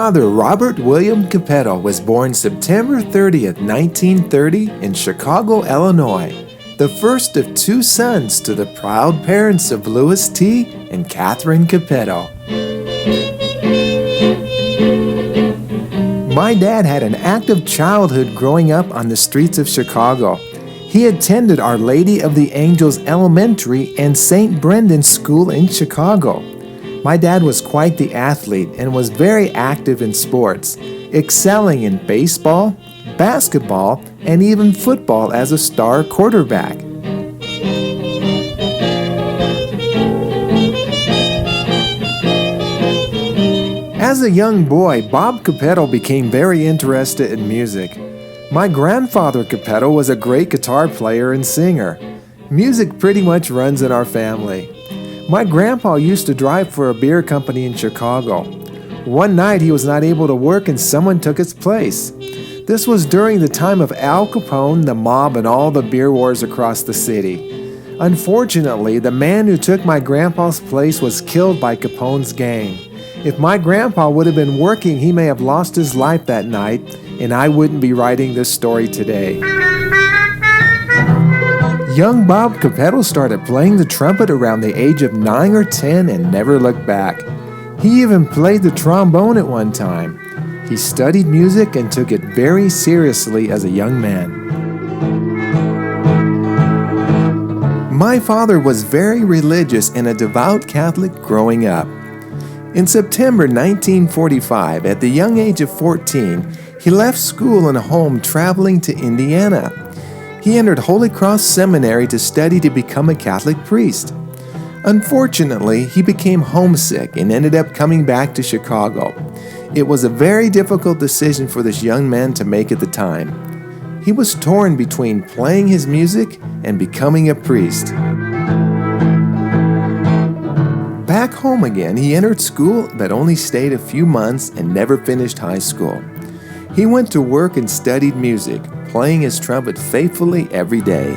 father, Robert William Cappetto, was born September 30th, 1930 in Chicago, Illinois, the first of two sons to the proud parents of Louis T. and Catherine Cappetto. My dad had an active childhood growing up on the streets of Chicago. He attended Our Lady of the Angels Elementary and St. Brendan's School in Chicago. My dad was quite the athlete and was very active in sports, excelling in baseball, basketball, and even football as a star quarterback. As a young boy, Bob Cappetto became very interested in music. My grandfather Cappetto was a great guitar player and singer. Music pretty much runs in our family. My grandpa used to drive for a beer company in Chicago. One night he was not able to work and someone took his place. This was during the time of Al Capone, the mob, and all the beer wars across the city. Unfortunately, the man who took my grandpa's place was killed by Capone's gang. If my grandpa would have been working, he may have lost his life that night, and I wouldn't be writing this story today. Young Bob Cappetto started playing the trumpet around the age of 9 or 10 and never looked back. He even played the trombone at one time. He studied music and took it very seriously as a young man. My father was very religious and a devout Catholic growing up. In September 1945, at the young age of 14, he left school and home traveling to Indiana. He entered Holy Cross Seminary to study to become a Catholic priest. Unfortunately, he became homesick and ended up coming back to Chicago. It was a very difficult decision for this young man to make at the time. He was torn between playing his music and becoming a priest. Back home again, he entered school but only stayed a few months and never finished high school. He went to work and studied music, playing his trumpet faithfully every day.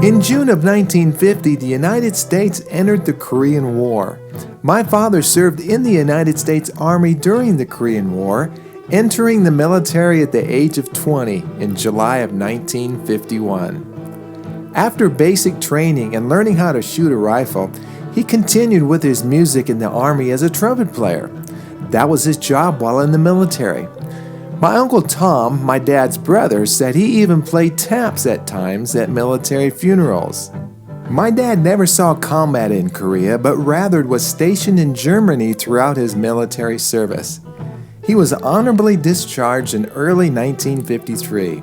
In June of 1950, the United States entered the Korean War. My father served in the United States Army during the Korean War, entering the military at the age of 20 in July of 1951. After basic training and learning how to shoot a rifle, he continued with his music in the Army as a trumpet player. That was his job while in the military. My Uncle Tom, my dad's brother, said he even played taps at times at military funerals. My dad never saw combat in Korea, but rather was stationed in Germany throughout his military service. He was honorably discharged in early 1953.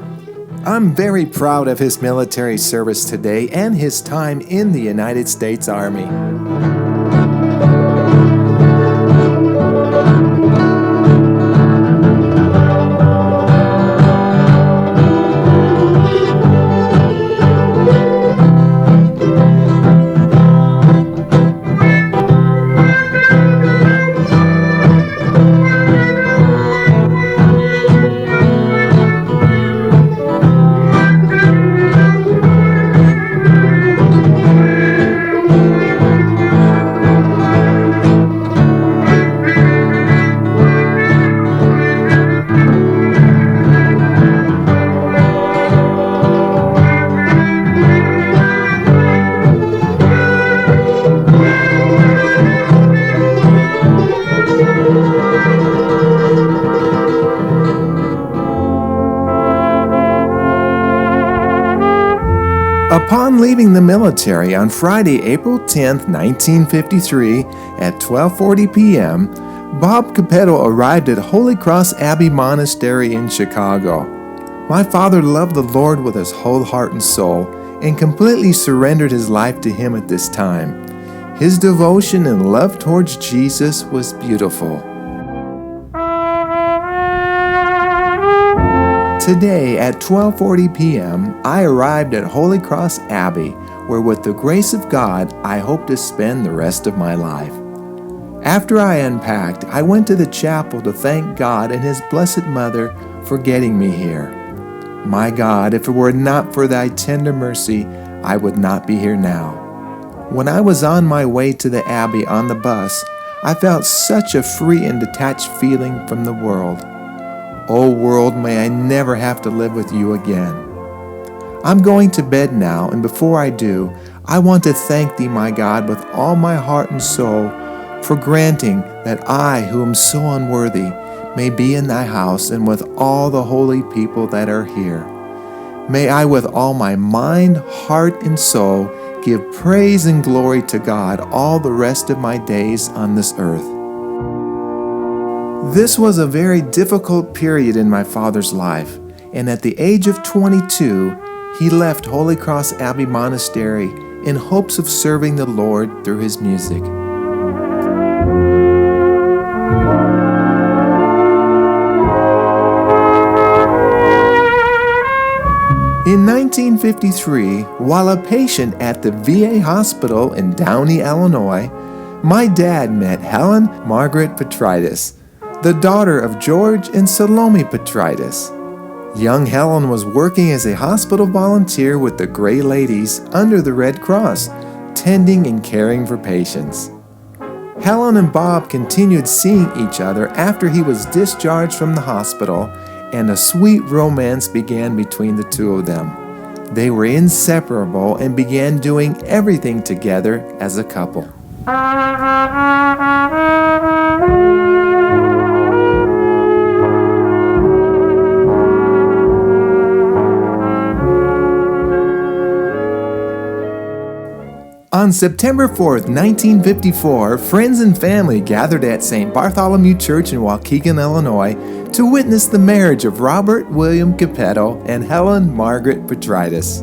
I'm very proud of his military service today and his time in the United States Army. Upon leaving the military on Friday, April 10, 1953, at 12:40 p.m., Bob Cappetto arrived at Holy Cross Abbey Monastery in Chicago. My father loved the Lord with his whole heart and soul and completely surrendered his life to Him at this time. His devotion and love towards Jesus was beautiful. Today at 12:40 p.m., I arrived at Holy Cross Abbey, where with the grace of God, I hope to spend the rest of my life. After I unpacked, I went to the chapel to thank God and His Blessed Mother for getting me here. My God, if it were not for Thy tender mercy, I would not be here now. When I was on my way to the Abbey on the bus, I felt such a free and detached feeling from the world. Oh world, may I never have to live with you again. I'm going to bed now, and before I do, I want to thank Thee, my God, with all my heart and soul, for granting that I, who am so unworthy, may be in Thy house and with all the holy people that are here. May I with all my mind, heart, and soul give praise and glory to God all the rest of my days on this earth. This was a very difficult period in my father's life, and at the age of 22, he left Holy Cross Abbey Monastery in hopes of serving the Lord through his music. In 1953, while a patient at the VA hospital in Downey, Illinois, my dad met Helen Margaret Petrides, the daughter of George and Salome Petrides. Young Helen was working as a hospital volunteer with the Gray Ladies under the Red Cross, tending and caring for patients. Helen and Bob continued seeing each other after he was discharged from the hospital, and a sweet romance began between the two of them. They were inseparable and began doing everything together as a couple. On September 4th, 1954, friends and family gathered at St. Bartholomew Church in Waukegan, Illinois, to witness the marriage of Robert William Cappetto and Helen Margaret Petrides.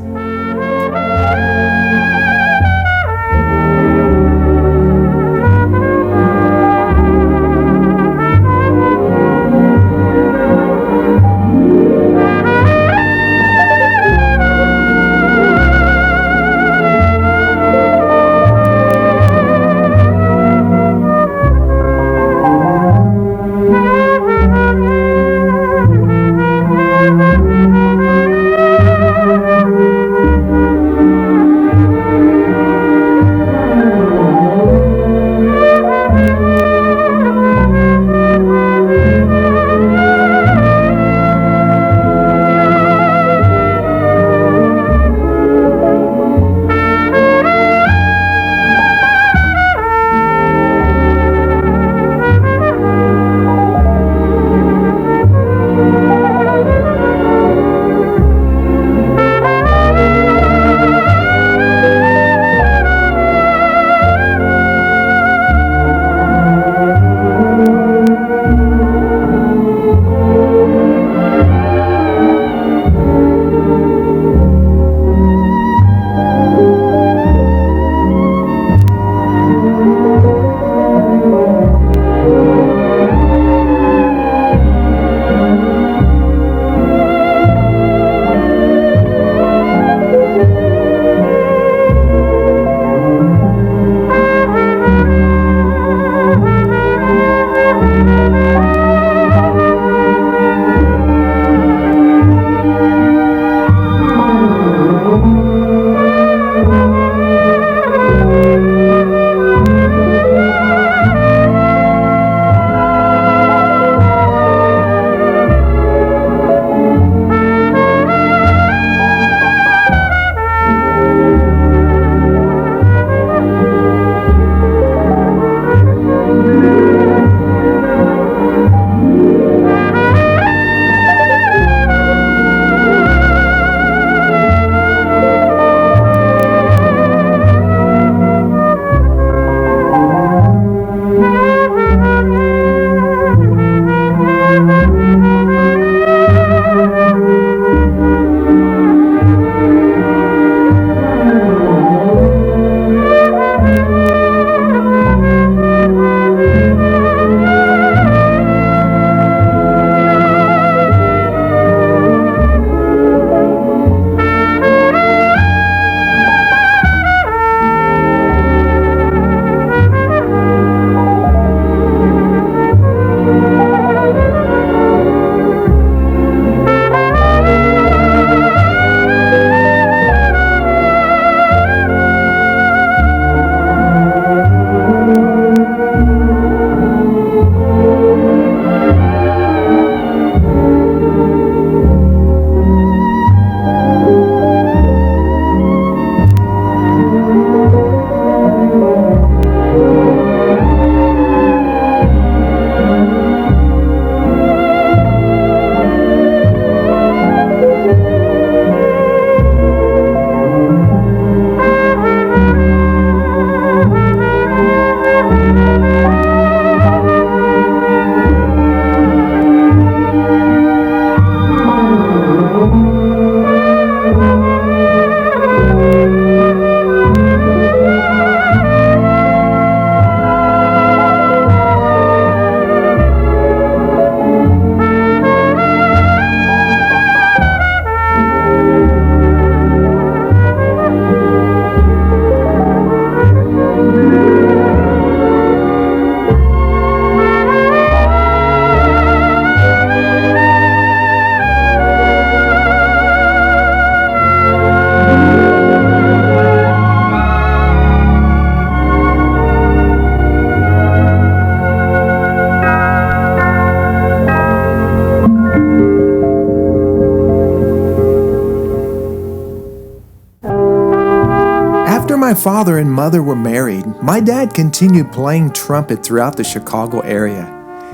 After my father and mother were married, my dad continued playing trumpet throughout the Chicago area.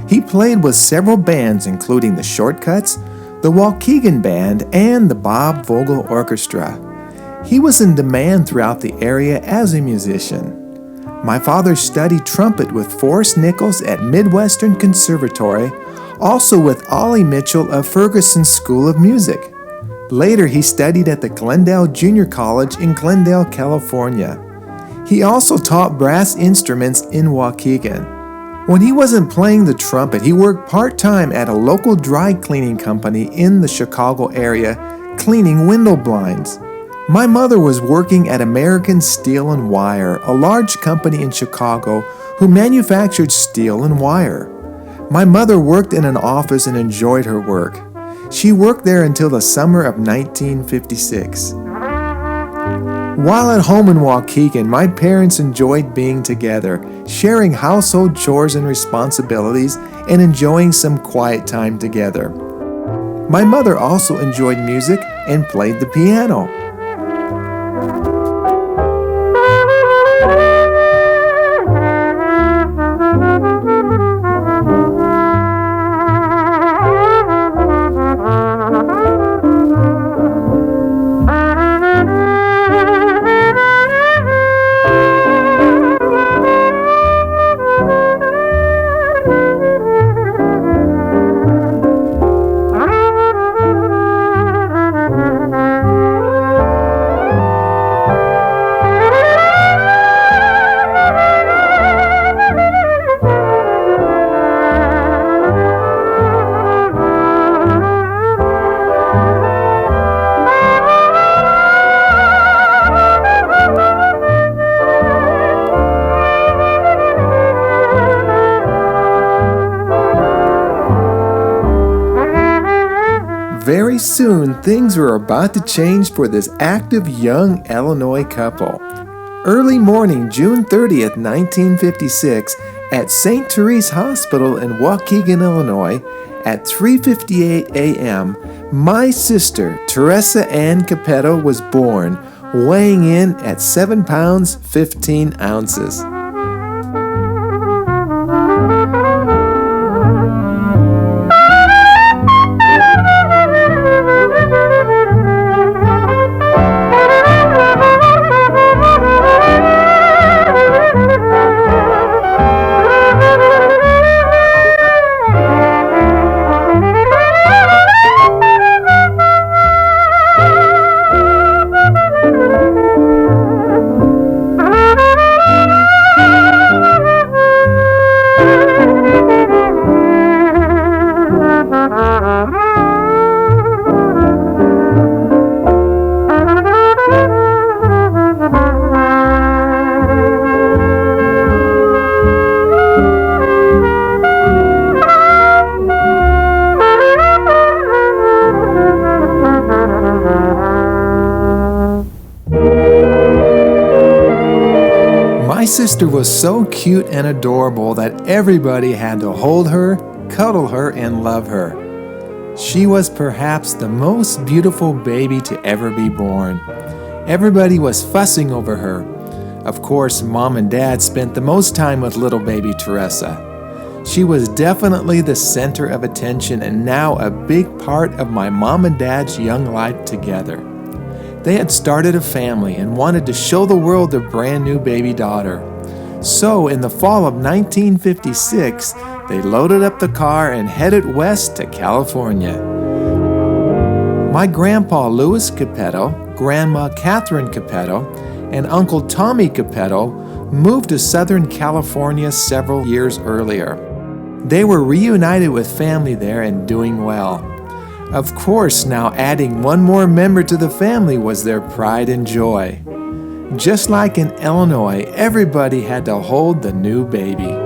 He played with several bands including the Shortcuts, the Waukegan Band, and the Bob Vogel Orchestra. He was in demand throughout the area as a musician. My father studied trumpet with Forrest Nichols at Midwestern Conservatory, also with Ollie Mitchell of Ferguson School of Music. Later, he studied at the Glendale Junior College in Glendale, California. He also taught brass instruments in Waukegan. When he wasn't playing the trumpet, he worked part-time at a local dry cleaning company in the Chicago area, cleaning window blinds. My mother was working at American Steel and Wire, a large company in Chicago who manufactured steel and wire. My mother worked in an office and enjoyed her work. She worked there until the summer of 1956. While at home in Waukegan, my parents enjoyed being together, sharing household chores and responsibilities, and enjoying some quiet time together. My mother also enjoyed music and played the piano. Very soon, things were about to change for this active young Illinois couple. Early morning, June 30th, 1956, at St. Therese Hospital in Waukegan, Illinois, at 3:58 a.m., my sister, Teresa Ann Cappetto, was born, weighing in at 7 pounds 15 ounces. My sister was so cute and adorable that everybody had to hold her, cuddle her, and love her. She was perhaps the most beautiful baby to ever be born. Everybody was fussing over her. Of course, Mom and Dad spent the most time with little baby Teresa. She was definitely the center of attention and now a big part of my mom and dad's young life together. They had started a family and wanted to show the world their brand new baby daughter. So, in the fall of 1956, they loaded up the car and headed west to California. My grandpa Louis Cappetto, Grandma Catherine Cappetto, and Uncle Tommy Cappetto moved to Southern California several years earlier. They were reunited with family there and doing well. Of course, now adding one more member to the family was their pride and joy. Just like in Illinois, everybody had to hold the new baby.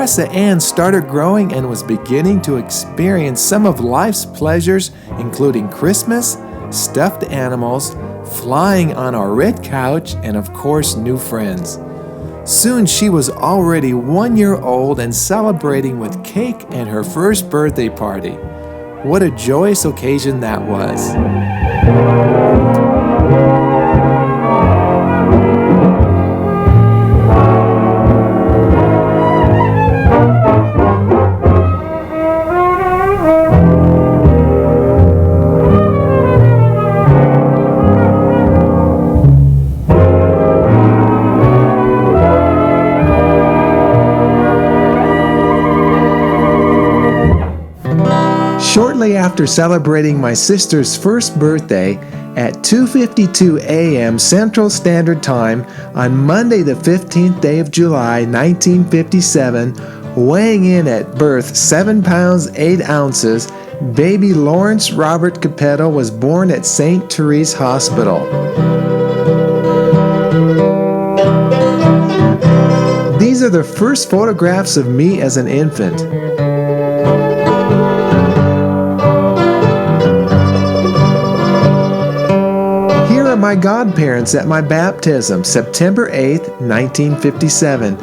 Teresa Ann started growing and was beginning to experience some of life's pleasures, including Christmas, stuffed animals, flying on our red couch, and of course, new friends. Soon she was already 1 year old and celebrating with cake and her first birthday party. What a joyous occasion that was. Shortly after celebrating my sister's first birthday at 2:52 a.m. Central Standard Time on Monday the 15th day of July 1957, weighing in at birth 7 pounds 8 ounces, baby Lawrence Robert Cappetto was born at St. Therese Hospital. These are the first photographs of me as an infant. My godparents at my baptism, September 8, 1957.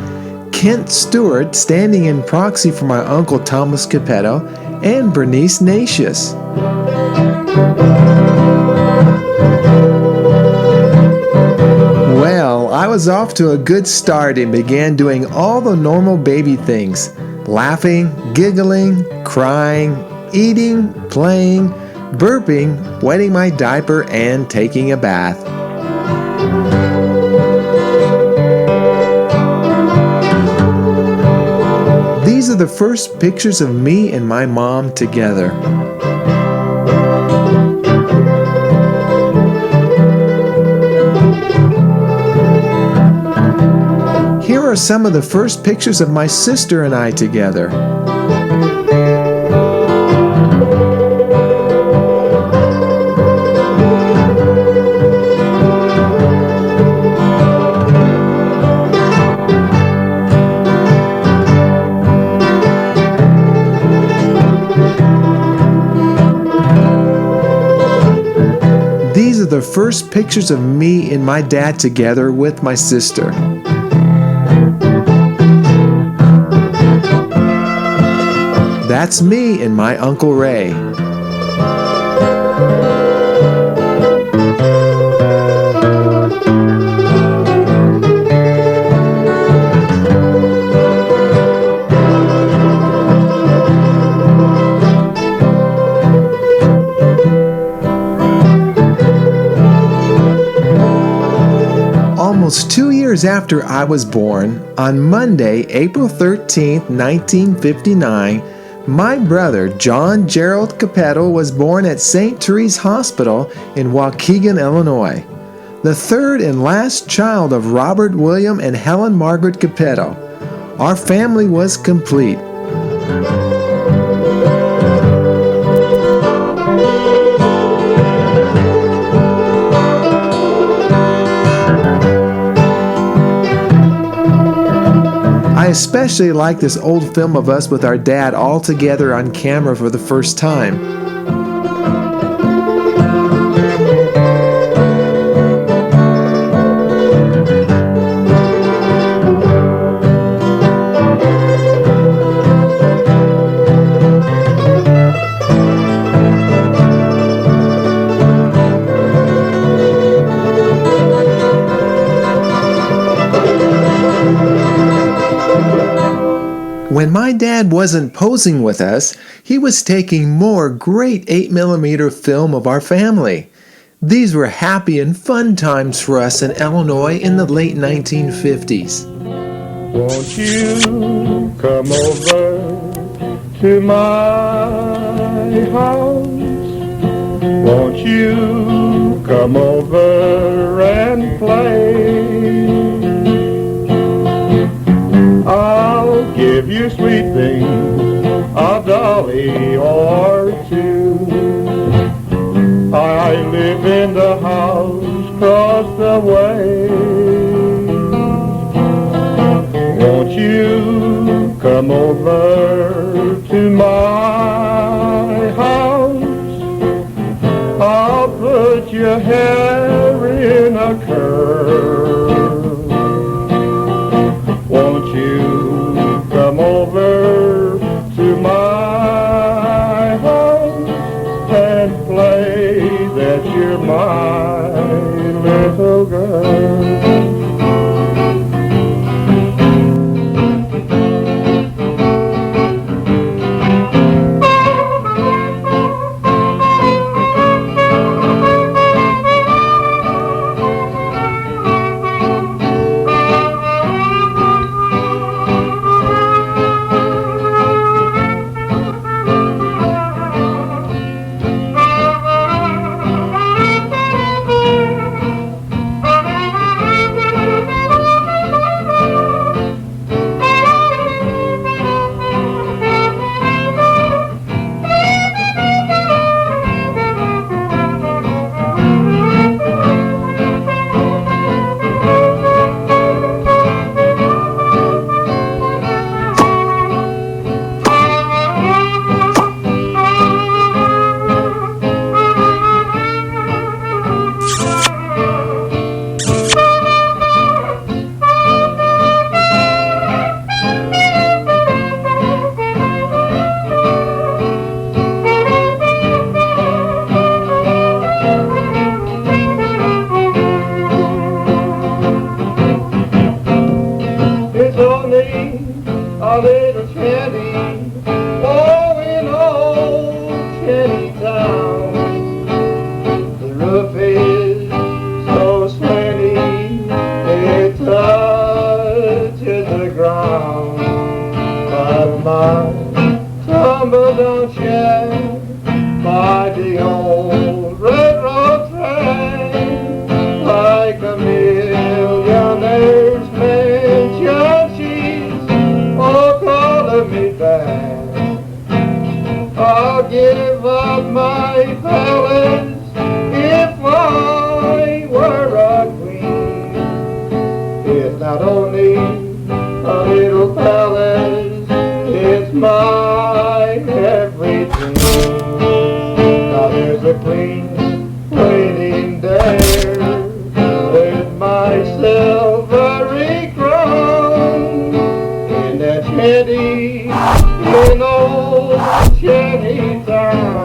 Kent Stewart standing in proxy for my uncle Thomas Cappetto, and Bernice Natius. Well, I was off to a good start and began doing all the normal baby things: laughing, giggling, crying, eating, playing, burping, wetting my diaper, and taking a bath. These are the first pictures of me and my mom together. Here are some of the first pictures of my sister and I together. These are the first pictures of me and my dad together with my sister. That's me and my Uncle Ray. Almost 2 years after I was born, on Monday, April 13, 1959, my brother John Gerald Cappetto was born at St. Therese Hospital in Waukegan, Illinois, the third and last child of Robert William and Helen Margaret Cappetto. Our family was complete. I especially like this old film of us with our dad all together on camera for the first time. When my dad wasn't posing with us, he was taking more great 8mm film of our family. These were happy and fun times for us in Illinois in the late 1950s. Won't you come over to my house? Won't you come over and play? I'll give you sweet things, a dolly or two. I live in the house across the way. Won't you come come over to my house. I'll put your hair in a curl. Won't you come over to my house and play that you're my little girl? A little shanty, oh, in old shanty town. The roof is so slanty, it touches the ground. But my tumble down shed by the old railroad train, like a millionaire's mansion, me back. I'll give up my palace if I were a queen. It's not only a little palace, it's my everything. Now there's a queen waiting there with my silvery crown in that shanty in old shanty town.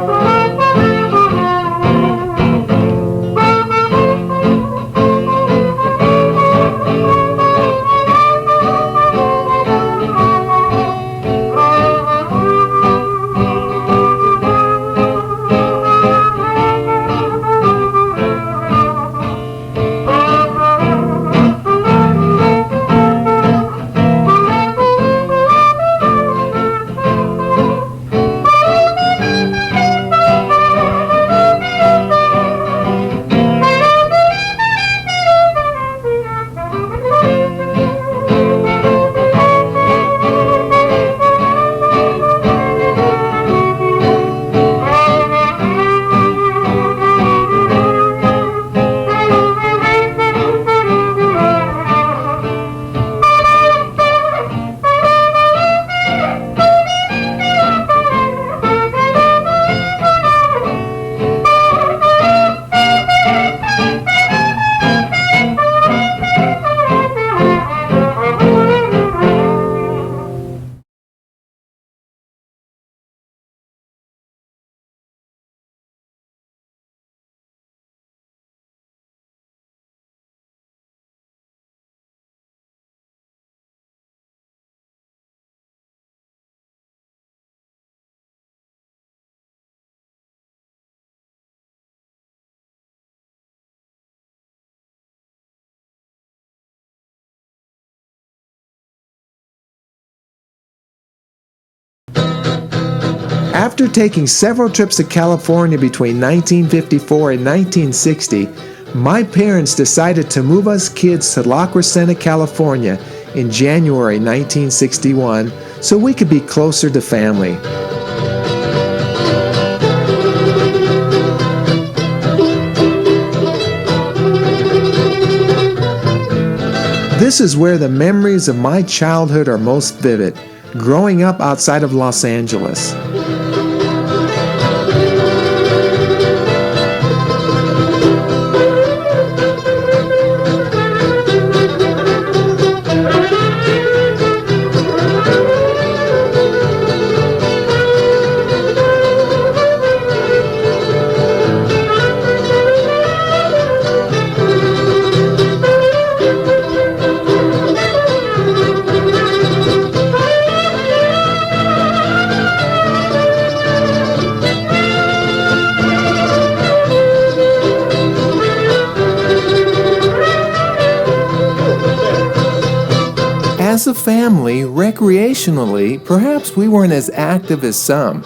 After taking several trips to California between 1954 and 1960, my parents decided to move us kids to La Crescenta, California in January 1961 so we could be closer to family. This is where the memories of my childhood are most vivid. growing up outside of Los Angeles. As a family, recreationally, perhaps we weren't as active as some.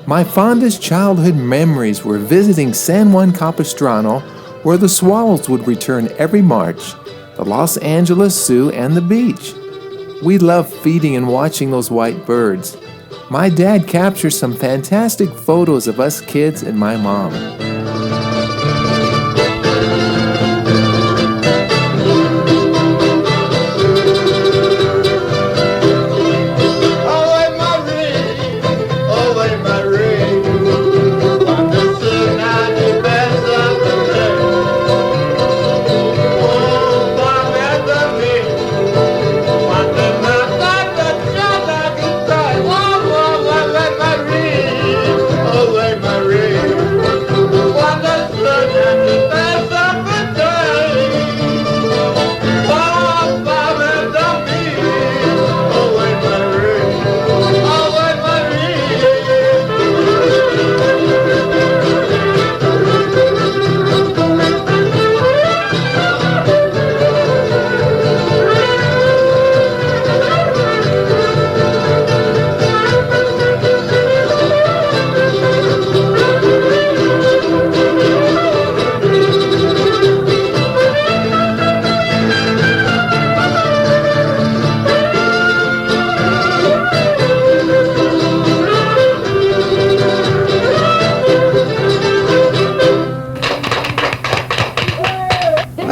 My fondest childhood memories were visiting San Juan Capistrano, where the swallows would return every March, the Los Angeles Zoo, and the beach. We loved feeding and watching those white birds. My dad captured some fantastic photos of us kids and my mom.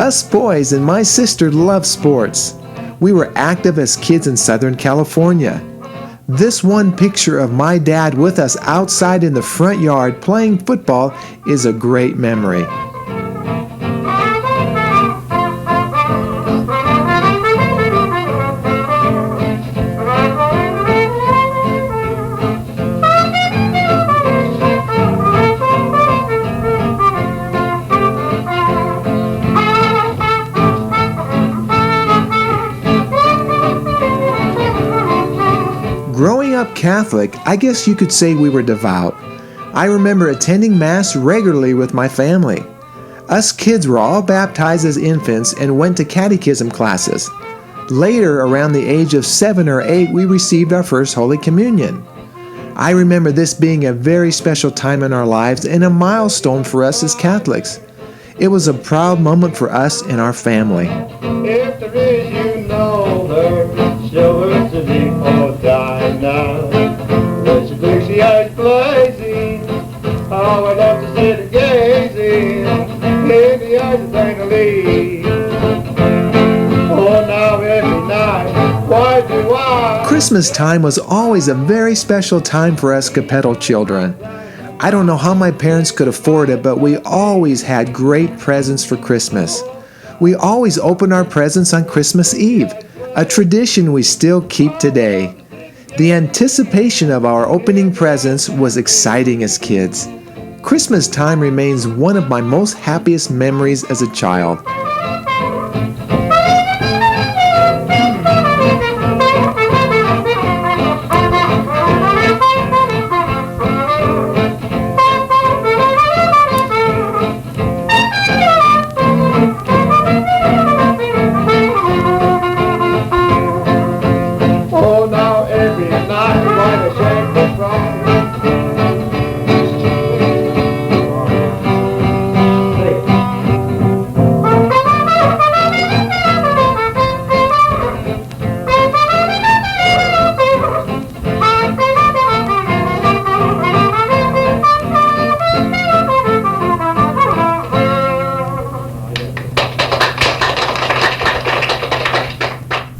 Us boys and my sister loved sports. We were active as kids in Southern California. This one picture of my dad with us outside in the front yard playing football is a great memory. Growing up Catholic, I guess you could say we were devout. I remember attending Mass regularly with my family. Us kids were all baptized as infants and went to catechism classes. Later, around the age of 7 or 8, we received our first Holy Communion. I remember this being a very special time in our lives and a milestone for us as Catholics. It was a proud moment for us and our family. If there is, you know her, show her to me or die now. When she thinks she eyes blazing, how I love to sit gazing in the eyes of Thangalee. Oh, now every night, why do I? Christmas time was always a very special time for us Cappetto children. I don't know how my parents could afford it, but we always had great presents for Christmas. We always opened our presents on Christmas Eve, a tradition we still keep today. The anticipation of our opening presents was exciting as kids. Christmas time remains one of my most happiest memories as a child.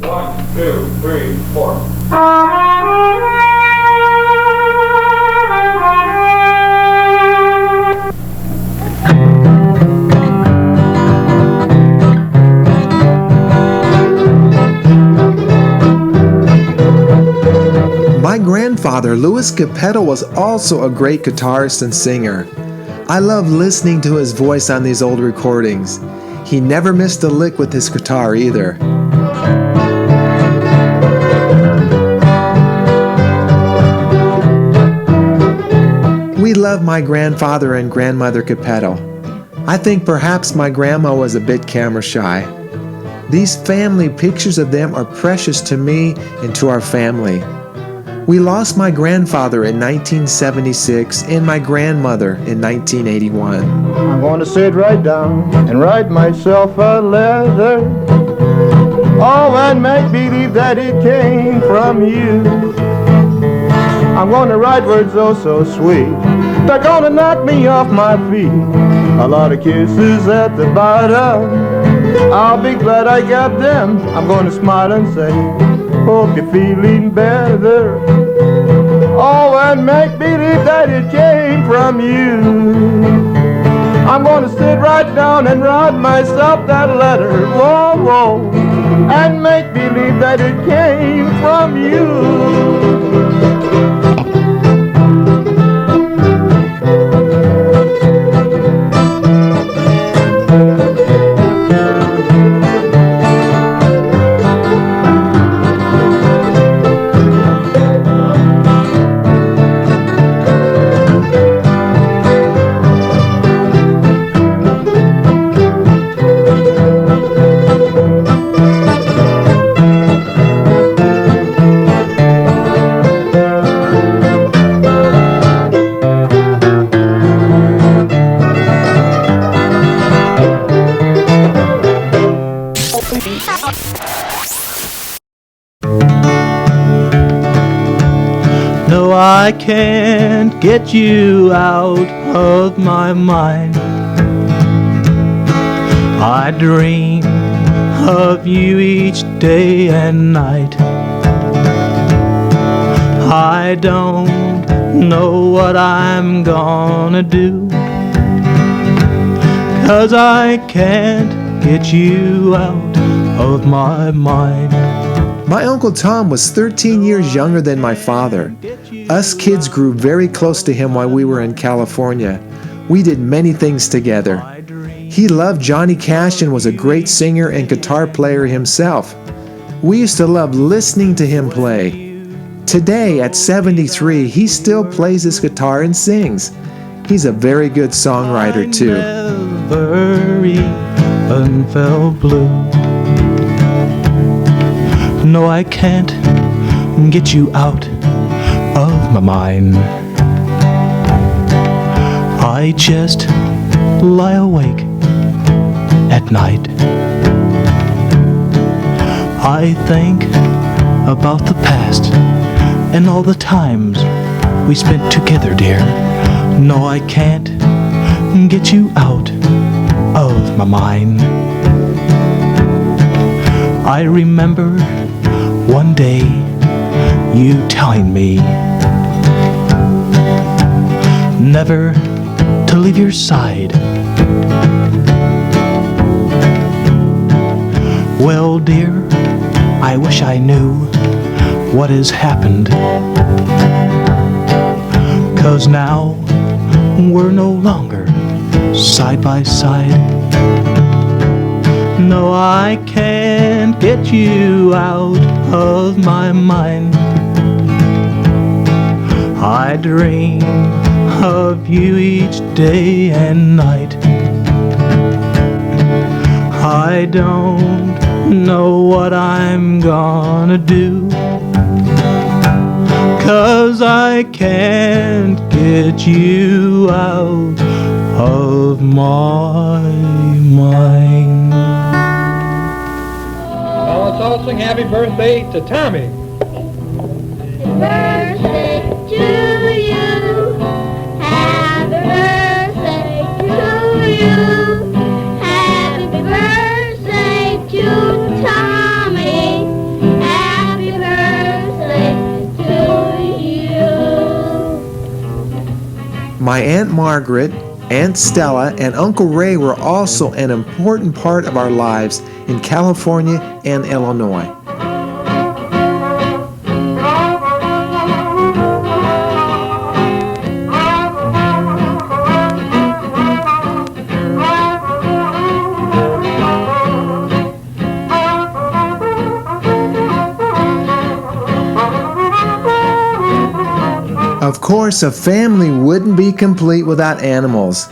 One, two, three, four. grandfather, Louis Cappetto, was also a great guitarist and singer. I love listening to his voice on these old recordings. He never missed a lick with his guitar either. We love my grandfather and grandmother Cappetto. I think perhaps my grandma was a bit camera shy. These family pictures of them are precious to me and to our family. We lost my grandfather in 1976 and my grandmother in 1981. I'm gonna sit right down and write myself a letter. Oh, and make believe that it came from you. I'm gonna write words oh so sweet. They're gonna knock me off my feet. A lot of kisses at the bottom. I'll be glad I got them. I'm gonna smile and say, hope you're feeling better. Oh, and make believe that it came from you. I'm gonna sit right down and write myself that letter. Whoa, whoa, and make believe that it came from you. No, I can't get you out of my mind. I dream of you each day and night. I don't know what I'm gonna do, 'cause I can't get you out of my mind. My Uncle Tom was 13 years younger than my father. Us kids grew very close to him while we were in California. We did many things together. He loved Johnny Cash and was a great singer and guitar player himself. We used to love listening to him play. Today, at 73, he still plays his guitar and sings. He's a very good songwriter too. Never even felt blue. No, I can't get you out of my mind. I just lie awake at night. I think about the past and all the times we spent together, dear. No, I can't get you out of my mind. I remember one day you telling me never to leave your side. Well, dear, I wish I knew what has happened, 'cause now we're no longer side by side. No, I can't get you out of my mind. I dream of you each day and night. I don't know what I'm gonna do, 'cause I can't get you out of my mind. Now let's all sing happy birthday to Tommy. Birthday to you. Happy birthday to you. Happy birthday to Tommy. Happy birthday to you. My Aunt Margaret, Aunt Stella, and Uncle Ray were also an important part of our lives in California and Illinois. Of course, a family wouldn't be complete without animals.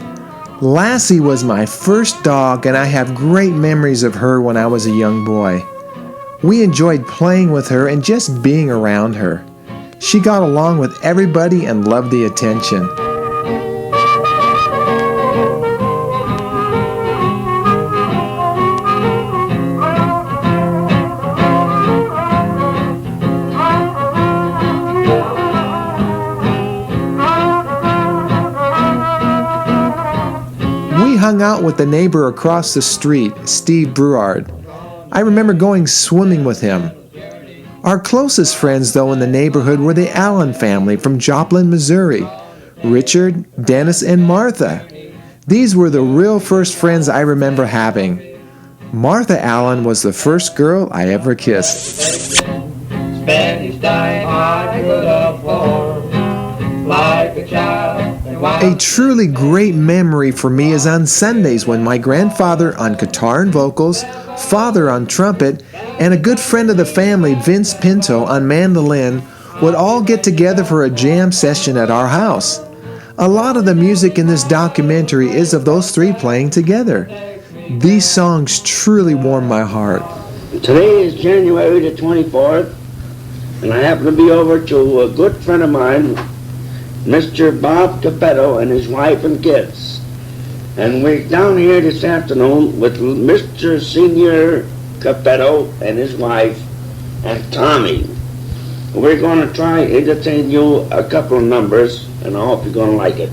Lassie was my first dog, and I have great memories of her when I was a young boy. We enjoyed playing with her and just being around her. She got along with everybody and loved the attention. We hung out with the neighbor across the street, Steve Bruard. I remember going swimming with him. Our closest friends, though, in the neighborhood were the Allen family from Joplin, Missouri. Richard, Dennis, and Martha. These were the real first friends I remember having. Martha Allen was the first girl I ever kissed. Spanish time I could afford, like a child. A truly great memory for me is on Sundays when my grandfather on guitar and vocals, father on trumpet, and a good friend of the family, Vince Pinto, on mandolin, would all get together for a jam session at our house. A lot of the music in this documentary is of those three playing together. These songs truly warm my heart. Today is January the 24th, and I happen to be over to a good friend of mine, Mr. Bob Cappetto, and his wife and kids. And we're down here this afternoon with Mr. Senior Cappetto and his wife and Tommy. We're going to try to entertain you a couple of numbers, and I hope you're going to like it.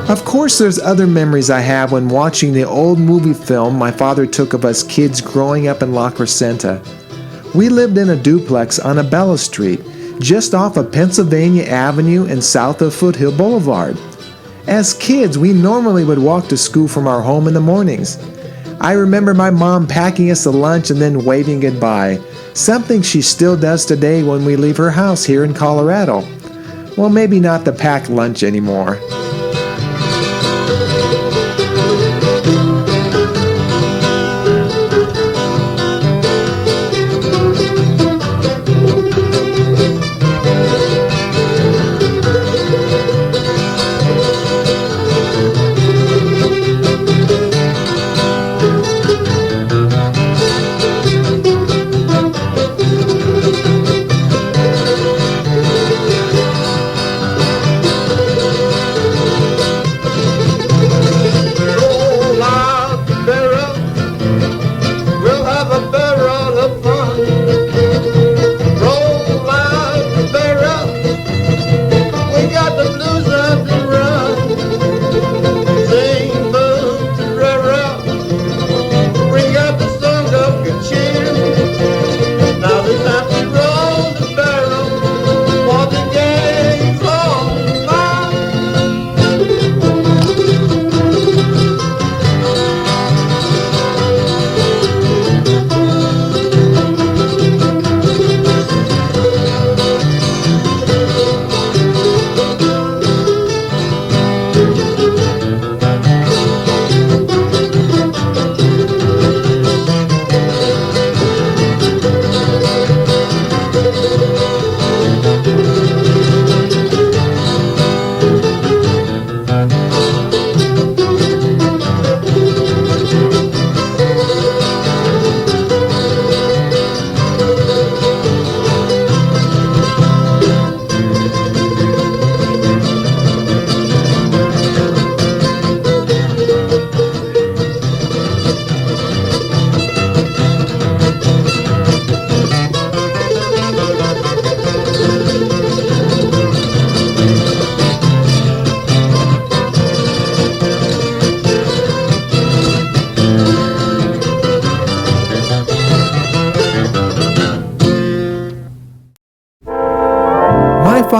Of course, there's other memories I have when watching the old movie film my father took of us kids growing up in La Crescenta. We lived in a duplex on Abella Street, just off of Pennsylvania Avenue and south of Foothill Boulevard. As kids, we normally would walk to school from our home in the mornings. I remember my mom packing us a lunch and then waving goodbye, something she still does today when we leave her house here in Colorado. Well, maybe not the packed lunch anymore.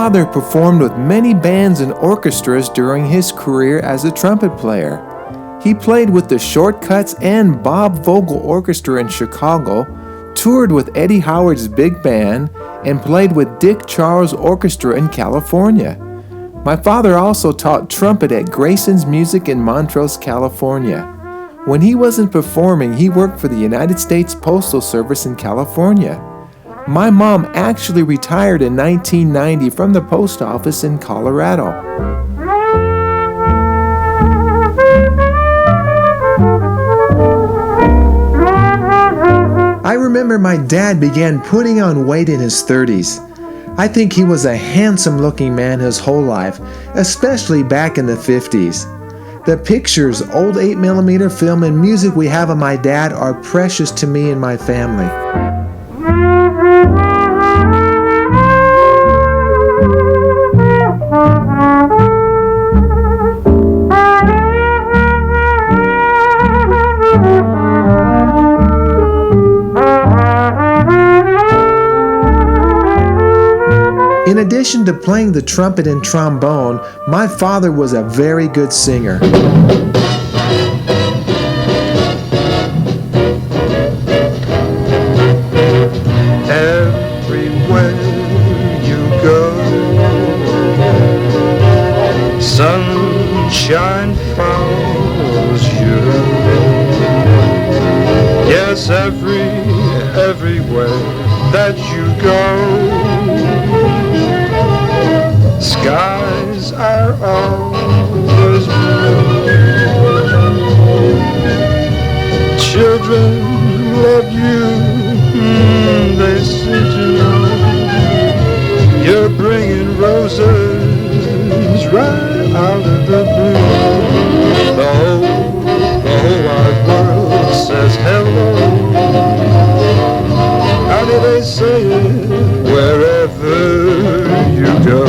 father performed with many bands and orchestras during his career as a trumpet player. He played with the Shortcuts and Bob Vogel Orchestra in Chicago, toured with Eddie Howard's big band, and played with Dick Charles Orchestra in California. My father also taught trumpet at Grayson's Music in Montrose, California. When he wasn't performing, he worked for the United States Postal Service in California. My mom actually retired in 1990 from the post office in Colorado. I remember my dad began putting on weight in his 30s. I think he was a handsome-looking man his whole life, especially back in the 50s. The pictures, old 8mm film, and music we have of my dad are precious to me and my family. In addition to playing the trumpet and trombone, my father was a very good singer. Everywhere you go, sunshine follows you. Yes, everywhere that you go, skies are always blue. Children love you, they seem to know. You're bringing roses right out of the blue. The whole wide world says hello. How do they say it? Wherever you go.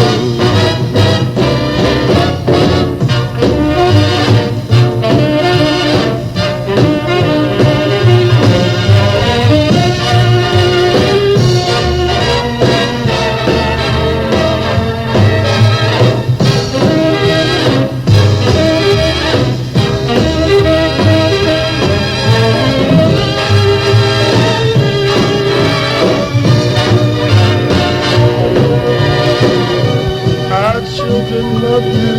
Children love you,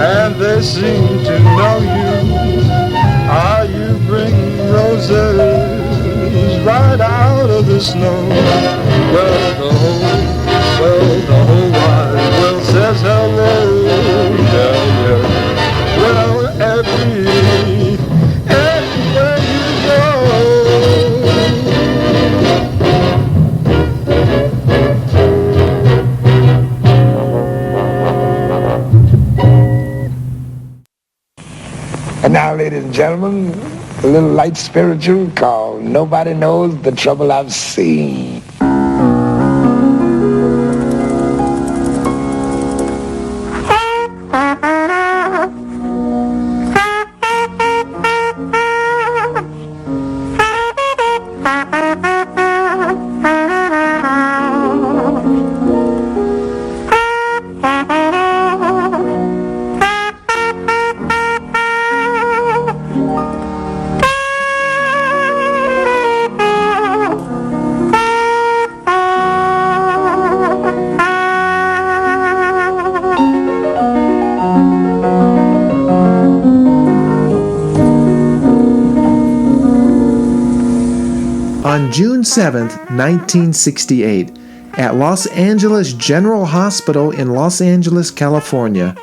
and they seem to know you. Are you bringing roses right out of the snow? Well, the whole wide world says hello. Yeah, yeah. Well, everywhere you go. And now, ladies and gentlemen, a little light spiritual called Nobody Knows the Trouble I've Seen. On June 7, 1968, at Los Angeles General Hospital in Los Angeles, California,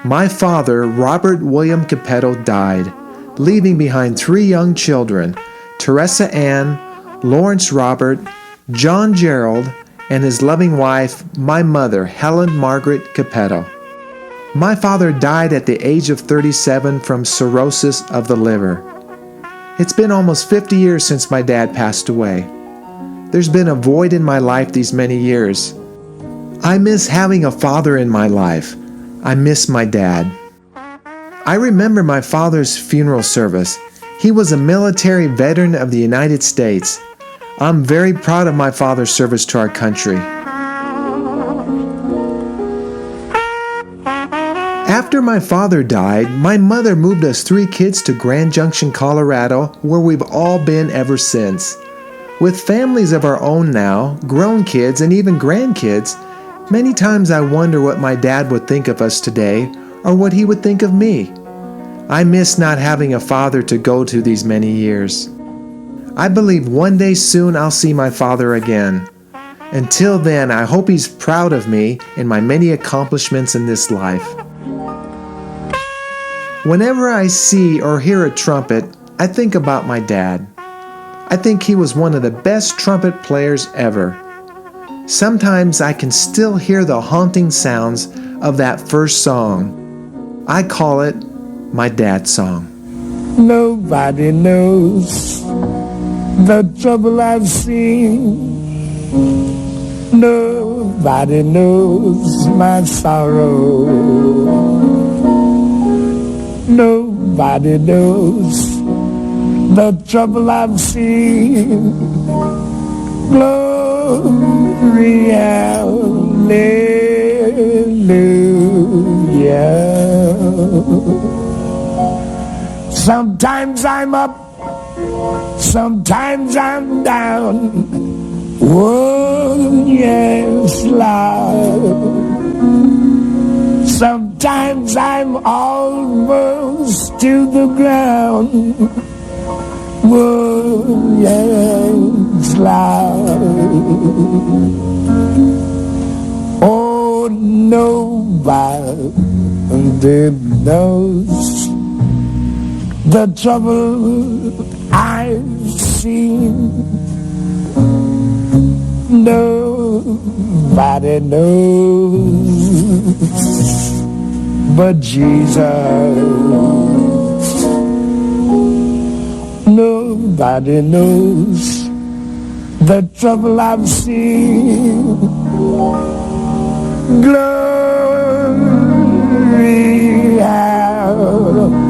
my father, Robert William Cappetto, died, leaving behind 3 young children, Teresa Ann, Lawrence Robert, John Gerald, and his loving wife, my mother, Helen Margaret Cappetto. My father died at the age of 37 from cirrhosis of the liver. It's been almost 50 years since my dad passed away. There's been a void in my life these many years. I miss having a father in my life. I miss my dad. I remember my father's funeral service. He was a military veteran of the United States. I'm very proud of my father's service to our country. After my father died, my mother moved us 3 kids to Grand Junction, Colorado, where we've all been ever since. With families of our own now, grown kids, and even grandkids, many times I wonder what my dad would think of us today, or what he would think of me. I miss not having a father to go to these many years. I believe one day soon I'll see my father again. Until then, I hope he's proud of me and my many accomplishments in this life. Whenever I see or hear a trumpet, I think about my dad. I think he was one of the best trumpet players ever. Sometimes I can still hear the haunting sounds of that first song. I call it my dad's song. Nobody knows the trouble I've seen. Nobody knows my sorrow. Nobody knows the trouble I've seen. Glory, hallelujah. Sometimes I'm up, sometimes I'm down. Oh, yes, Lord. Sometimes I'm almost to the ground. Oh, yes, Lord. Oh, nobody knows the trouble I've seen. Nobody knows but Jesus. Nobody knows the trouble I've seen. Glory, hallelujah.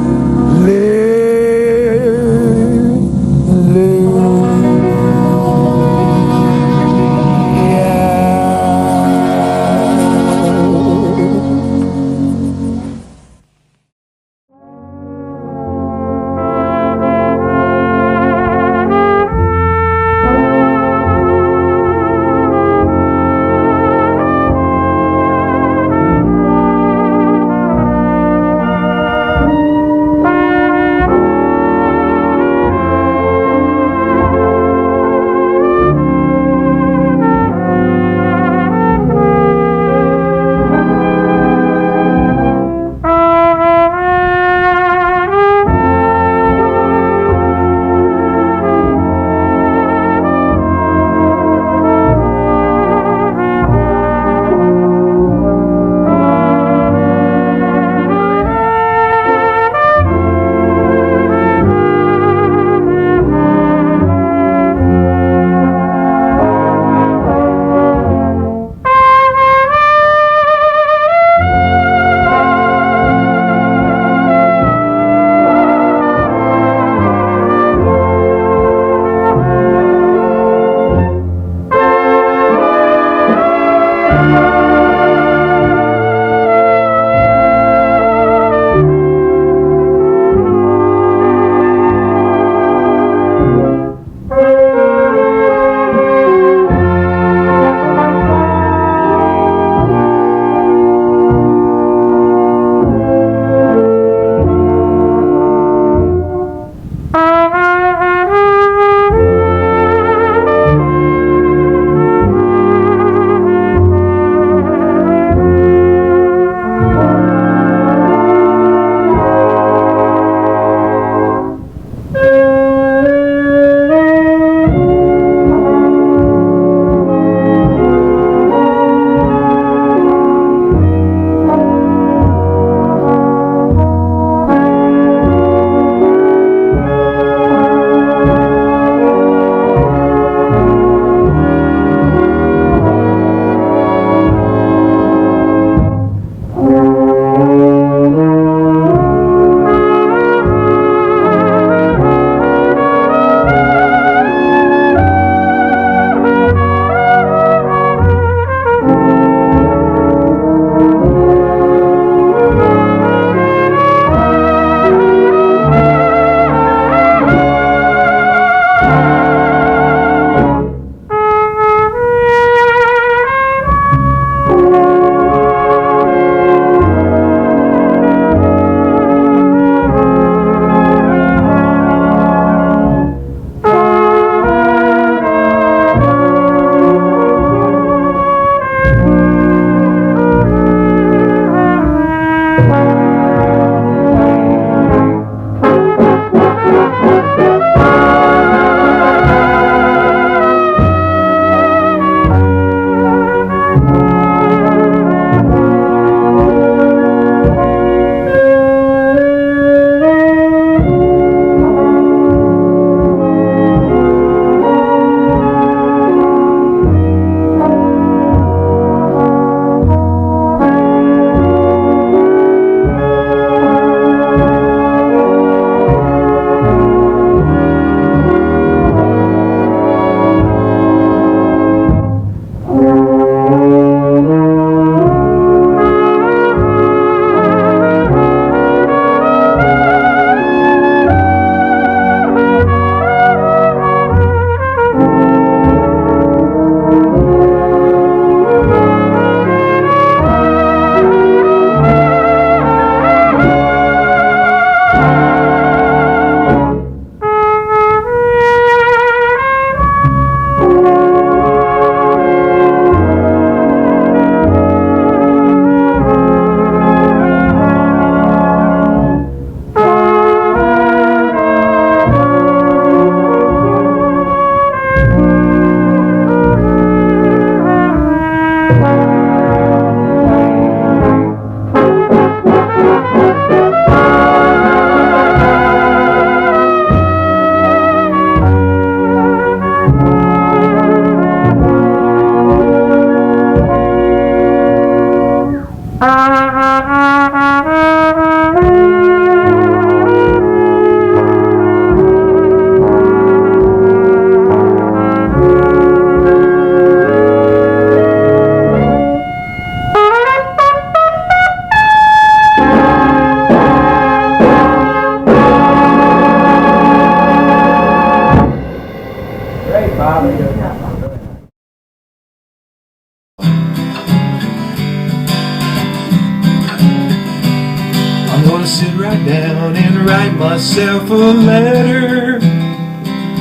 gonna sit right down and write myself a letter.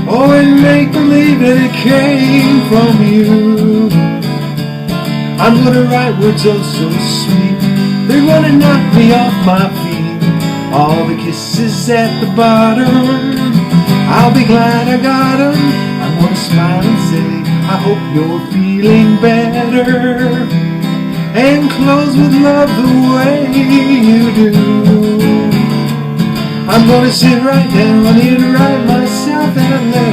Oh, and make believe that it came from you. I'm gonna write words oh so sweet, they're gonna knock me off my feet. All the kisses at the bottom, I'll be glad I got 'em. I'm gonna smile and say, I hope you're feeling better, and close with love the way you do. I'm gonna sit right down and write myself that letter.